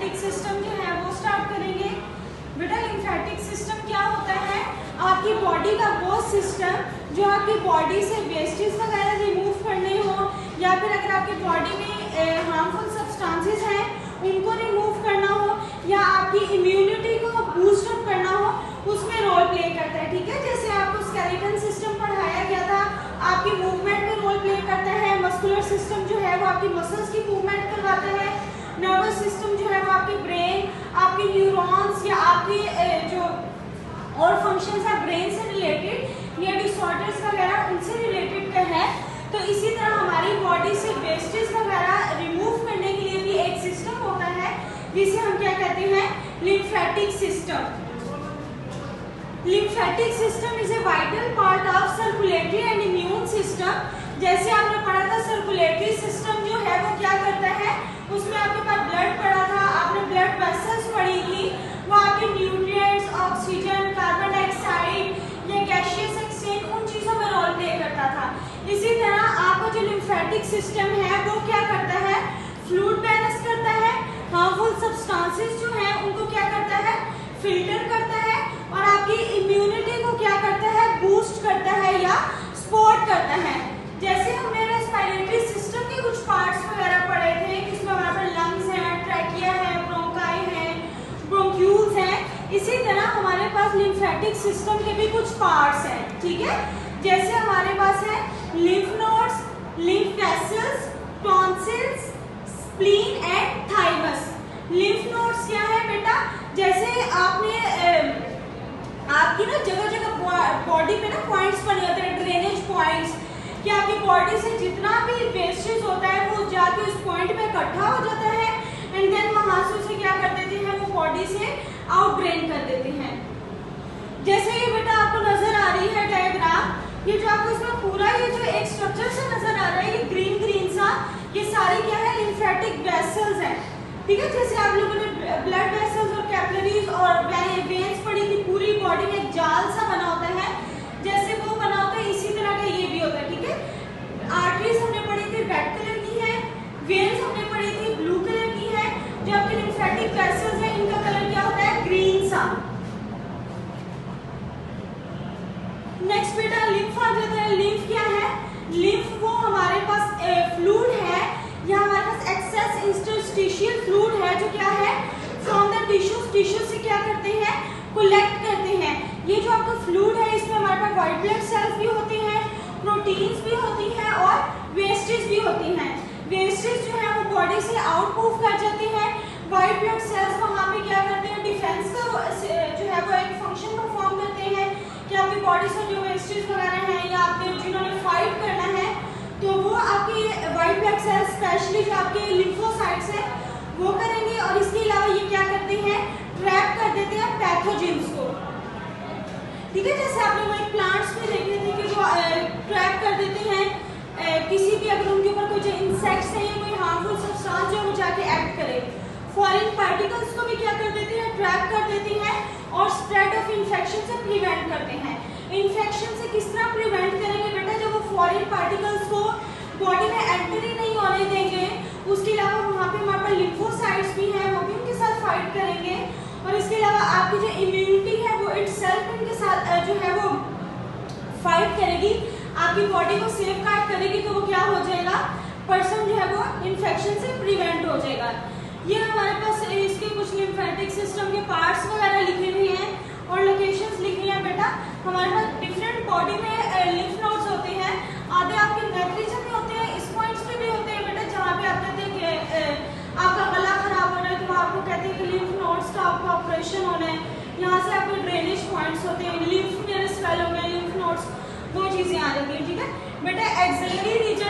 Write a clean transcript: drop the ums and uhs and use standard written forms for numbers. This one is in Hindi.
लिम्फेटिक सिस्टम जो है वो स्टार्ट करेंगे। बेटा लिम्फेटिक सिस्टम क्या होता है, आपकी बॉडी का वो सिस्टम जो आपकी बॉडी से वेस्टेज वगैरह रिमूव करने हो, या फिर अगर आपकी बॉडी में हार्मफुल सब्सटेंसेस हैं उनको रिमूव करना हो, या आपकी इम्यूनिटी को बूस्ट अप करना हो, उसमें रोल प्ले करता है। ठीक है, जैसे आपको स्केलेटन सिस्टम पढ़ाया गया था, आपकी मूवमेंट में रोल प्ले करता है। मस्कुलर सिस्टम जो है वो आपकी मसल्स की मूवमेंट करवाता है। नर्वस सिस्टम जो है वो आपकी ब्रेन, आपके न्यूरॉन्स या आपके जो और फंक्शंस है ब्रेन से रिलेटेड या डिसऑर्डर्स वगैरह उनसे रिलेटेड का है। तो इसी तरह हमारी बॉडी से वेस्टेज वगैरह रिमूव करने के लिए भी एक सिस्टम होता है जिसे हम क्या कहते हैं, lymphatic system. Lymphatic system is a vital part of circulatory and immune system. जैसे आपने पढ़ा था सर्कुलेटरी सिस्टम जो है वो क्या करता है, उसमें आपके पास ब्लड पढ़ा था, आपने ब्लड वेसल्स पढ़ी थी, वो आपके न्यूट्रिएंट्स, ऑक्सीजन, कार्बन डाइऑक्साइड या गैसियस एक्सचेंज उन चीजों में रोल प्ले करता था। इसी तरह आपका जो लिम्फेटिक सिस्टम है वो क्या करता है, फ्लूइड बैलेंस करता है, हार्मफुल सब्सटेंसेस जो हैं उनको क्या करता है, फिल्टर करता है, और आपकी इम्यूनिटी को क्या करता है, बूस्ट करता है या सपोर्ट करता है। जैसे हमने रेस्पिरेटरी सिस्टम के कुछ पार्ट्स वगैरह पढ़े थे, जिसमें हमारे पास लंग्स हैं, ट्रैकिया है, ब्रोंकाई है, ब्रोंक्यूल्स हैं, इसी तरह हमारे पास लिम्फेटिक सिस्टम के भी कुछ पार्ट्स हैं। ठीक है, जैसे हमारे पास है lymph nodes, lymph vessels, tonsils, spleen and thymus. Lymph nodes क्या है बेटा, जैसे आपने आपकी ना जगह जगह बॉडी पे ना पॉइंट्स बने होते हैं, ड्रेनेज पॉइंट्स, कि आपकी बॉडी से जितना भी वेस्टेज होता है वो जाके उस पॉइंट पे इकट्ठा हो जाता है, एंड देन वहां से उसे क्या कर देते हैं, वो बॉडी से आउट ड्रेन कर देते हैं। जैसे ये बेटा आपको नजर आ रही है डायग्राम, ये जो आपको इसमें पूरा ये जो एक स्ट्रक्चर से नजर आ रहा है, ये ग्रीन ग्रीन सा, ये सारी क्या है, लिम्फेटिक वेसल्स है। ठीक है, जैसे आप लोगों ने ब्लड वेसल्स और कैपिलरीज और वेन्स पढ़ी थी, पूरी बॉडी में एक जाल सा बना होता है, जैसे वो बना होता है इसी तरह का ये भी होता है। ठीक है, आर्टरीज हमने पढ़ी थी रेड कलर की है, वेन्स हमने पढ़ी थी ब्लू कलर की है, जो आपके लिम्फेटिक वेसल्स है इनका कलर क्या होता है, ग्रीन सा। नेक्स्ट बेटा लिम्फ आ जाता है। लिम्फ क्या है, लिम्फ वो हमारे पास फ्लूइड है, या हमारे पास एक्सेस इंटरस्टिशियल फ्लूइड है, जो क्या है, फ्रॉम द टिश्यूज, टिश्यू से क्या करते हैं, कलेक्ट करते हैं। ये जो आपका फ्लूइड है इसमें हमारे पास व्हाइट ब्लड सेल्स भी होते हैं, प्रोटीन्स भी होती हैं और वेस्टेज भी होती हैं। वेस्टेज जो है वो बॉडी से आउट मूव कर जाते हैं, व्हाइट ब्लड सेल्स वहाँ पे क्या करते हैं, डिफेंस का जो है वो एक फंक्शन परफॉर्म करते हैं कि आपकी बॉडी से जो वेस्टेज वगैरह हैं या आपके जिन्होंने फाइट करना है, तो वो आपके व्हाइट ब्लड सेल्स स्पेशली जो आपके लिम्फोसाइट्स हैं वो करेंगे। और इसके अलावा ये क्या करते हैं, ट्रैप कर देते हैं पैथोजेंस को। ठीक है, जैसे आपने वो एक प्लांट्स में देखे थे कि वो ट्रैप कर देते हैं किसी भी, अगर उनके ऊपर कोई जो इंसेक्ट्स है या कोई हार्मफुल सब्सटेंस जो वो जाके एक्ट करे, फॉरेन पार्टिकल्स को भी क्या कर देते हैं, ट्रैप कर देते हैं, और स्प्रेड ऑफ इन्फेक्शन से प्रिवेंट करते हैं। इन्फेक्शन से किस तरह प्रिवेंट करेंगे बेटा, जब वो फॉरेन पार्टिकल्स को बॉडी में एंटर ही नहीं होने देंगे। उसके अलावा वहाँ पे हमारे पास लिम्फोसाइट्स भी हैं, वो भी उनके साथ फाइट करेंगे, और इसके अलावा आपकी जो इम्यूनिटी है वो इटसेल्फ उनके साथ जो है वो फाइट करेगी, आपकी बॉडी को सेफ गार्ड करेगी, तो वो क्या हो जाएगा, पर्सन जो है वो इन्फेक्शन से प्रिवेंट हो जाएगा। ये हमारे पास इसके कुछ लिम्फेटिक सिस्टम के पार्ट्स वगैरह लिखे हुए हैं और लोकेशंस लिखी हैं बेटा। हमारे पास डिफरेंट बॉडी में लिम्फ नोड्स होते हैं, आधे आपके नेक रीजन में होते हैं, इस पॉइंट्स पे भी होते हैं बेटा, जहाँ पे आप कहते हैं कि आपका गला खराब हो रहा है तो आपको कहते हैं कि लिम्फ नोड्स का आपका ऑपरेशन होना है, यहाँ से आपके ड्रेनेज पॉइंट्स होते हैं, लिम्फ स्वेल हो गए, लिम्फ नोड्स, वो चीज़ें आ जाती हैं। ठीक है बेटा, एक्सिलरी रीजन